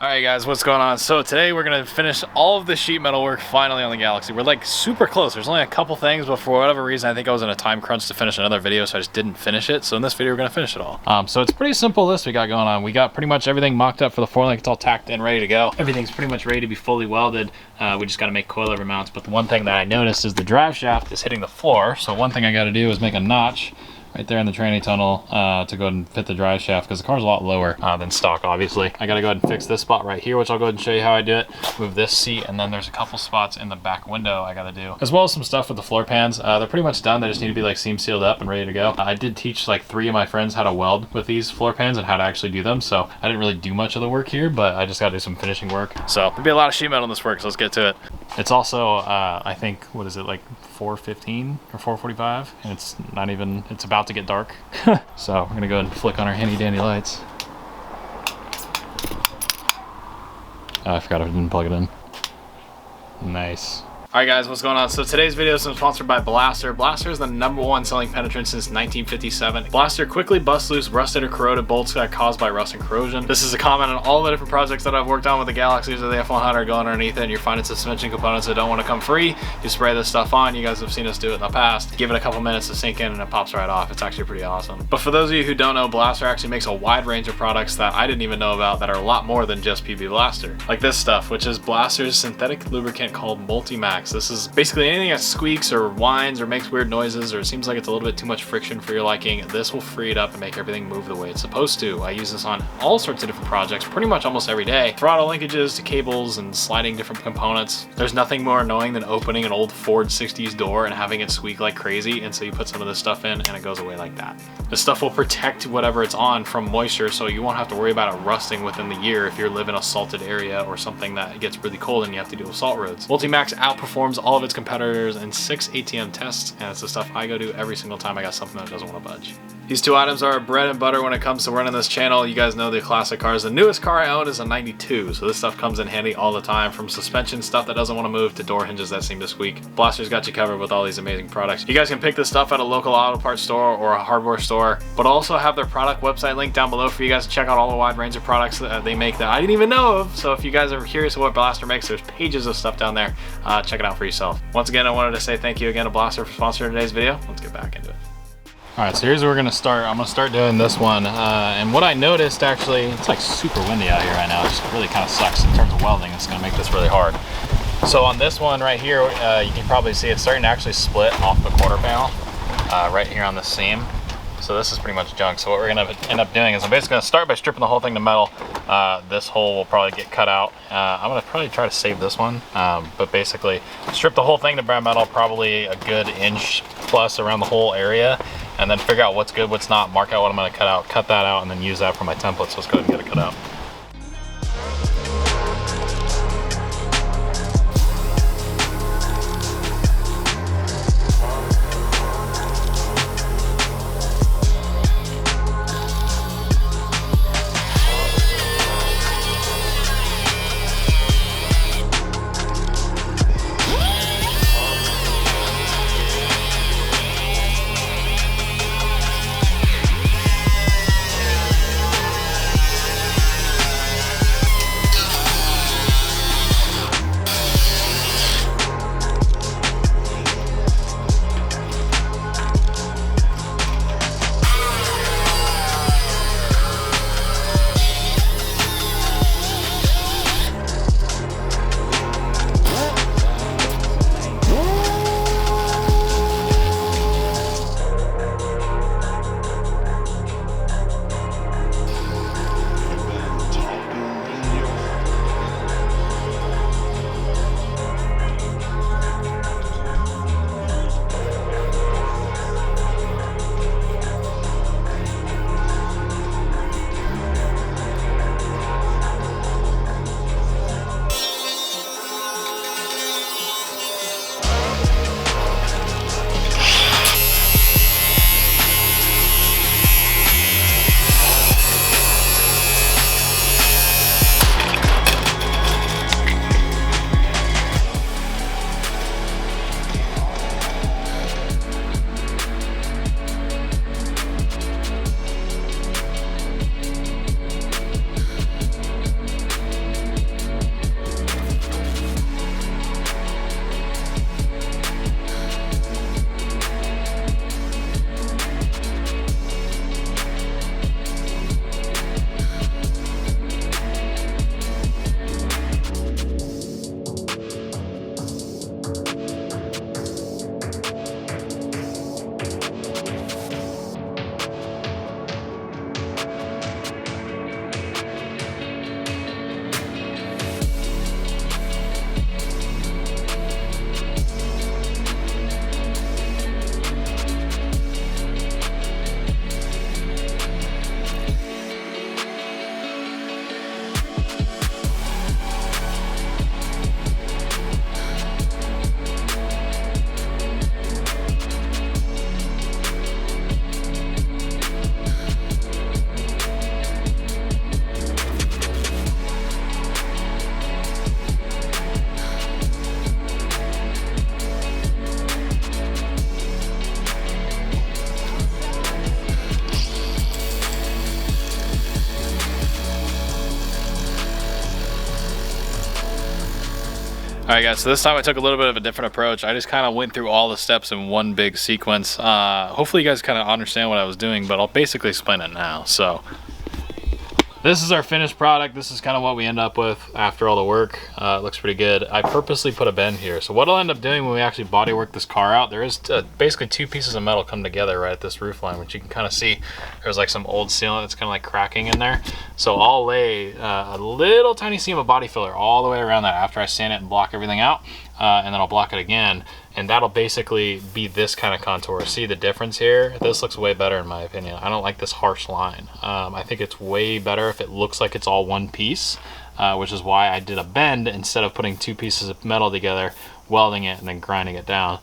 Alright guys, what's going on? So today we're going to finish all of the sheet metal work finally on the Galaxie. We're like super close. There's only a couple things, but for whatever reason I think I was in a time crunch to finish another video, so I just didn't finish it. So in this video we're going to finish it all. So it's pretty simple list we got going on. We got pretty much everything mocked up for the four link. It's all tacked in, ready to go. Everything's pretty much ready to be fully welded. We just got to make coilover mounts. But the one thing that I noticed is the drive shaft is hitting the floor. So one thing I got to do is make a notch right there in the tranny tunnel to go ahead and fit the drive shaft, because the car's a lot lower than stock, obviously. I gotta go ahead and fix this spot right here, which I'll go ahead and show you how I do it. Move this seat, and then there's a couple spots in the back window I gotta do, as well as some stuff with the floor pans. They're pretty much done. They just need to be like seam sealed up and ready to go. I did teach like 3 of my friends how to weld with these floor pans and how to actually do them, so I didn't really do much of the work here, but I just gotta do some finishing work. So there'll be a lot of sheet metal in this work, so let's get to it. It's also, I think, what is it, like 4:15 or 4:45, and it's not even, it's about to get dark. So we're gonna go ahead and flick on our handy dandy lights. Oh, I forgot I didn't plug it in. Nice. Alright guys, what's going on? So today's video is sponsored by Blaster. Blaster is the #1 selling penetrant since 1957. Blaster quickly busts loose rusted or corroded bolts that are caused by rust and corrosion. This is a comment on all the different projects that I've worked on with the Galaxies or the F100 going underneath it, and you're finding suspension components that don't want to come free. You spray this stuff on. You guys have seen us do it in the past. Give it a couple minutes to sink in and it pops right off. It's actually pretty awesome. But for those of you who don't know, Blaster actually makes a wide range of products that I didn't even know about that are a lot more than just PB'Blaster. Like this stuff, which is Blaster's synthetic lubricant called Multi-Max. This is basically anything that squeaks or whines or makes weird noises or seems like it's a little bit too much friction for your liking. This will free it up and make everything move the way it's supposed to. I use this on all sorts of different projects pretty much almost every day. Throttle linkages to cables and sliding different components. There's nothing more annoying than opening an old Ford 60s door and having it squeak like crazy, and so you put some of this stuff in and it goes away like that. This stuff will protect whatever it's on from moisture, so you won't have to worry about it rusting within the year if you live in a salted area or something that gets really cold and you have to deal with salt roads. Multi-Max outperforms all of its competitors in 6 ATM tests, and it's the stuff I go do every single time I got something that doesn't want to budge. These two items are bread and butter when it comes to running this channel. You guys know the classic cars. The newest car I own is a 92, so this stuff comes in handy all the time, from suspension stuff that doesn't want to move to door hinges that seem to squeak. Blaster's got you covered with all these amazing products. You guys can pick this stuff at a local auto parts store or a hardware store, but also have their product website link down below for you guys to check out all the wide range of products that they make that I didn't even know of. So if you guys are curious of what Blaster makes, there's pages of stuff down there. Check it out for yourself. Once again, I wanted to say thank you again to Blaster for sponsoring today's video. Let's get back into it. Alright, so here's where we're going to start. I'm going to start doing this one, and what I noticed, actually, it's like super windy out here right now. It just really kind of sucks in terms of welding. It's going to make this really hard. So on this one right here, you can probably see it's starting to actually split off the quarter panel right here on the seam. So this is pretty much junk. So what we're going to end up doing is I'm basically going to start by stripping the whole thing to metal. This hole will probably get cut out. I'm going to probably try to save this one, but basically strip the whole thing to bare metal, probably a good inch plus around the whole area, and then figure out what's good, what's not, mark out what I'm going to cut out, cut that out, and then use that for my template. So let's go ahead and get it cut out. Alright guys, so this time I took a little bit of a different approach. I just kind of went through all the steps in one big sequence. Hopefully you guys kind of understand what I was doing, but I'll basically explain it now. So this is our finished product. This is kind of what we end up with after all the work. It looks pretty good. I purposely put a bend here. So what I'll end up doing when we actually body work this car out, there is basically two pieces of metal come together right at this roof line, which you can kind of see there's like some old sealant that's kind of like cracking in there. So I'll lay a little tiny seam of body filler all the way around that after I sand it and block everything out. And then I'll block it again, and that'll basically be this kind of contour. See the difference here? This looks way better in my opinion. I don't like this harsh line. I think it's way better if it looks like it's all one piece, which is why I did a bend instead of putting two pieces of metal together, welding it and then grinding it down.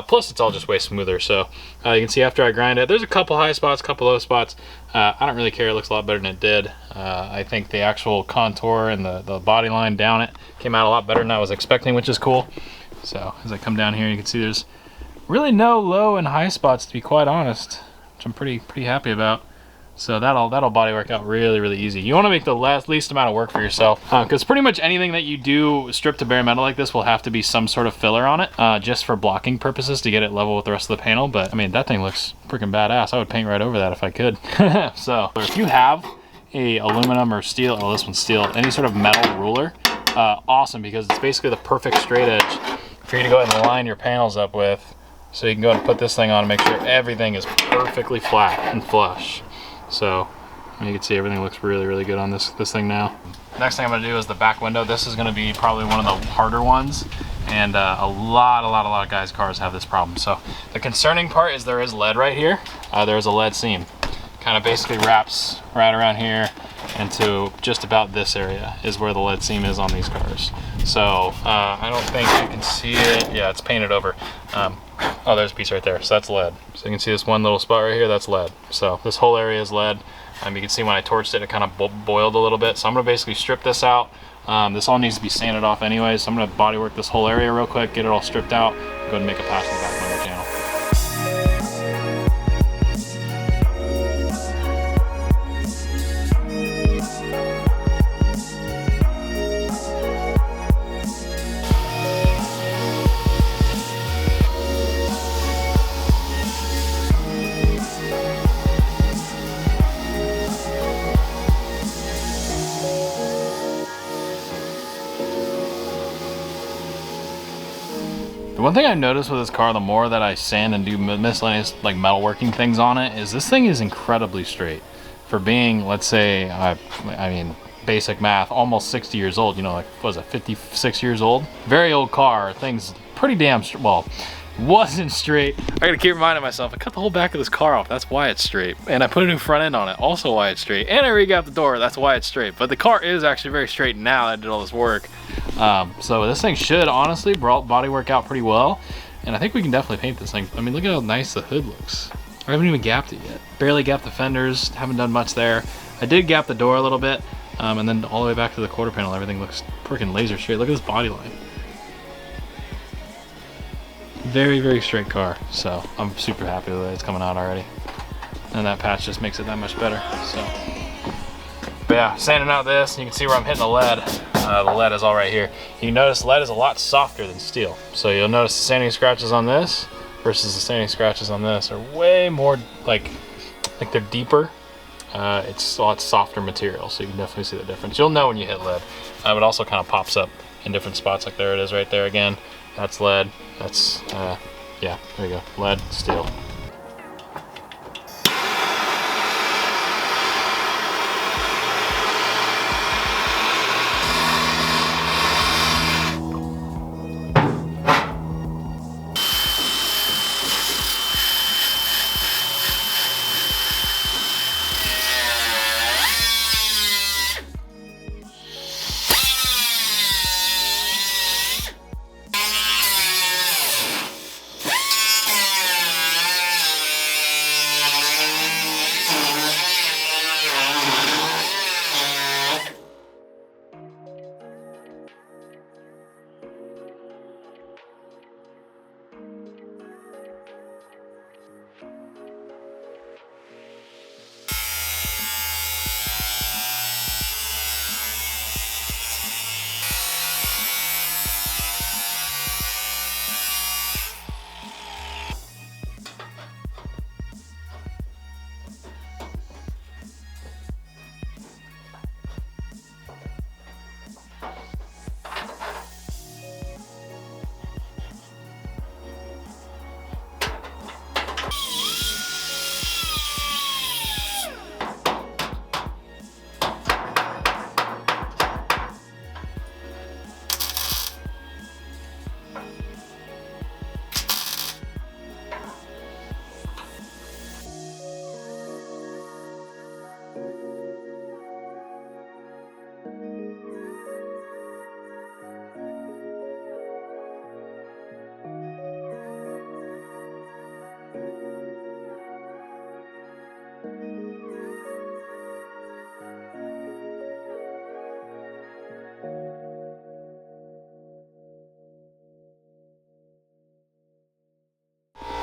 Plus it's all just way smoother. So you can see after I grind it, there's a couple high spots, couple low spots. I don't really care, it looks a lot better than it did. I think the actual contour and the body line down it came out a lot better than I was expecting, which is cool. So as I come down here, you can see there's really no low and high spots, to be quite honest, which I'm pretty happy about. So that'll body work out really easy. You want to make the least amount of work for yourself, because pretty much anything that you do strip to bare metal like this will have to be some sort of filler on it, just for blocking purposes to get it level with the rest of the panel. But I mean, that thing looks freaking badass. I would paint right over that if I could. So if you have a aluminum or steel, oh, this one's steel, any sort of metal ruler, awesome, because it's basically the perfect straight edge for you to go ahead and line your panels up with, so you can go ahead and put this thing on and make sure everything is perfectly flat and flush. So you can see everything looks really good on this thing now. Next thing I'm going to do is the back window. This is going to be probably one of the harder ones, and a lot of guys' cars have this problem. So the concerning part is there is lead right here. There's a lead seam. Kind of basically wraps right around here into just about this area is where the lead seam is on these cars. So I don't think you can see it. Yeah, it's painted over. Oh, there's a piece right there. So that's lead. So you can see this one little spot right here, that's lead. So this whole area is lead. You can see when I torched it, it kind of boiled a little bit. So I'm gonna basically strip this out. This all needs to be sanded off anyway. So I'm gonna body work this whole area real quick, get it all stripped out, go ahead and make a patch in the back window channel. The one thing I've noticed with this car, the more that I sand and do miscellaneous like metalworking things on it, is this thing is incredibly straight. For being, let's say, I mean, basic math, almost 60 years old, you know, like, what was it, 56 years old? Very old car, thing's pretty damn, well, wasn't straight. I gotta keep reminding myself, I cut the whole back of this car off, that's why it's straight. And I put a new front end on it, also why it's straight. And I re-got the door, that's why it's straight. But the car is actually very straight now that I did all this work. So this thing should honestly body work out pretty well. And I think we can definitely paint this thing. I mean, look at how nice the hood looks. I haven't even gapped it yet. Barely gapped the fenders, haven't done much there. I did gap the door a little bit. And then all the way back to the quarter panel, everything looks freaking laser straight. Look at this body line. Very straight car. So I'm super happy with it. It's coming out already. And that patch just makes it that much better. So, but yeah, sanding out this, you can see where I'm hitting the lead. The lead is all right here. You notice lead is a lot softer than steel. So you'll notice the sanding scratches on this versus the sanding scratches on this are way more like they're deeper. It's a lot softer material, so you can definitely see the difference. You'll know when you hit lead. It also kind of pops up in different spots, like there it is right there again. That's lead. That's, yeah, there you go. Lead, steel.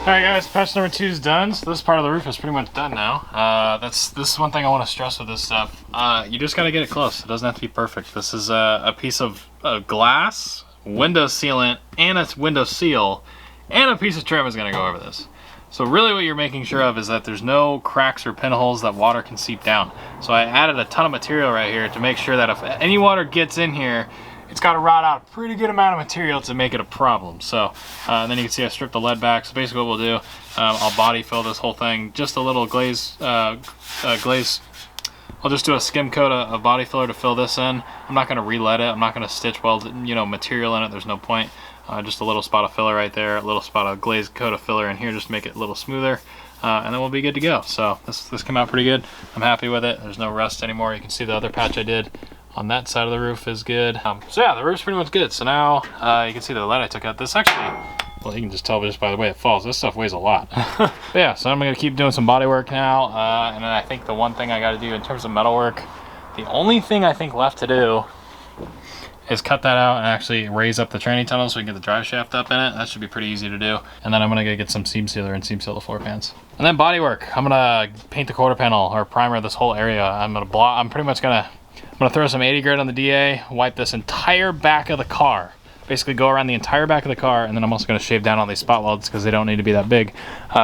Alright guys, patch number 2 is done. So this part of the roof is pretty much done now. This is one thing I want to stress with this stuff. You just gotta get it close. It doesn't have to be perfect. This is a piece of glass, window sealant, and a window seal, and a piece of trim is gonna go over this. So really what you're making sure of is that there's no cracks or pinholes that water can seep down. So I added a ton of material right here to make sure that if any water gets in here, it's got to rot out a pretty good amount of material to make it a problem. So and then you can see I stripped the lead back. So basically what we'll do, I'll body fill this whole thing, just a little glaze. I'll just do a skim coat of body filler to fill this in. I'm not going to re-lead it. I'm not going to stitch weld, material in it. There's no point. Just a little spot of filler right there, a little spot of glaze coat of filler in here just to make it a little smoother. And then we'll be good to go. So this came out pretty good. I'm happy with it. There's no rust anymore. You can see the other patch I did on that side of the roof is good. So yeah, the roof's pretty much good. So now you can see the lead I took out. This actually, well, you can just tell just by the way it falls. This stuff weighs a lot. But yeah, so I'm gonna keep doing some body work now. And then I think the one thing I gotta do in terms of metal work, the only thing I think left to do is cut that out and actually raise up the tranny tunnel so we can get the drive shaft up in it. That should be pretty easy to do. And then I'm gonna go get some seam sealer and seam seal the floor pans. And then body work. I'm gonna paint the quarter panel or primer this whole area. I'm pretty much gonna throw some 80 grit on the DA, wipe this entire back of the car. Basically go around the entire back of the car, and then I'm also gonna shave down all these spot welds because they don't need to be that big.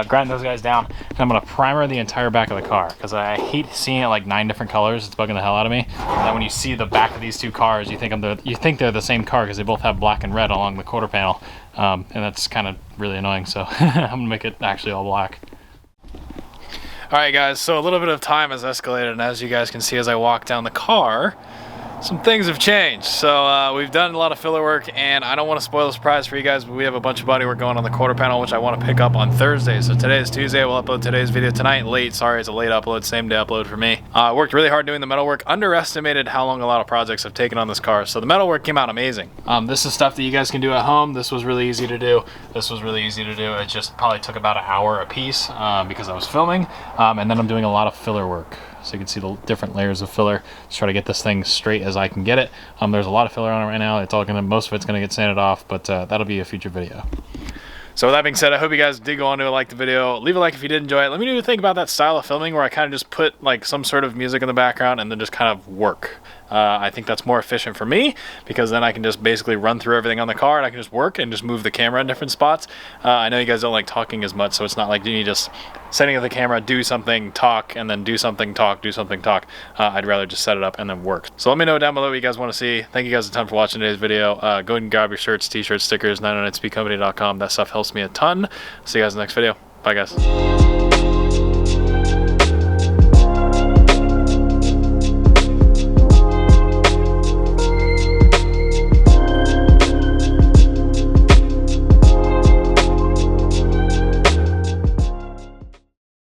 Grind those guys down, and I'm gonna primer the entire back of the car because I hate seeing it like 9 different colors. It's bugging the hell out of me. And then when you see the back of these 2 cars, you think they're the same car because they both have black and red along the quarter panel, and that's kind of really annoying. So I'm gonna make it actually all black. Alright guys, so a little bit of time has escalated, and as you guys can see as I walk down the car, some things have changed. So we've done a lot of filler work, and I don't want to spoil the surprise for you guys, but we have a bunch of body work going on the quarter panel, which I want to pick up on Thursday. So today is Tuesday. We'll upload today's video tonight. Late, sorry, it's a late upload, same day upload for me. I worked really hard doing the metal work, underestimated how long a lot of projects have taken on this car. So the metal work came out amazing. This is stuff that you guys can do at home. This was really easy to do. This was really easy to do. It just probably took about an hour a piece because I was filming. And then I'm doing a lot of filler work. So you can see the different layers of filler. Just try to get this thing straight as I can get it. There's a lot of filler on it right now. Most of it's gonna get sanded off, but that'll be a future video. So with that being said, I hope you guys did go on to like the video. Leave a like if you did enjoy it. Let me know what you think about that style of filming where I kind of just put like some sort of music in the background and then just kind of work. I think that's more efficient for me because then I can just basically run through everything on the car and I can just work and just move the camera in different spots. I know you guys don't like talking as much, so it's not like you just setting up the camera, do something, talk, and then do something, talk, do something, talk. I'd rather just set it up and then work. So let me know down below what you guys want to see. Thank you guys a ton for watching today's video. Go ahead and grab your shirts, t-shirts, stickers, 909speedcompany.com. That stuff helps me a ton. See you guys in the next video. Bye guys.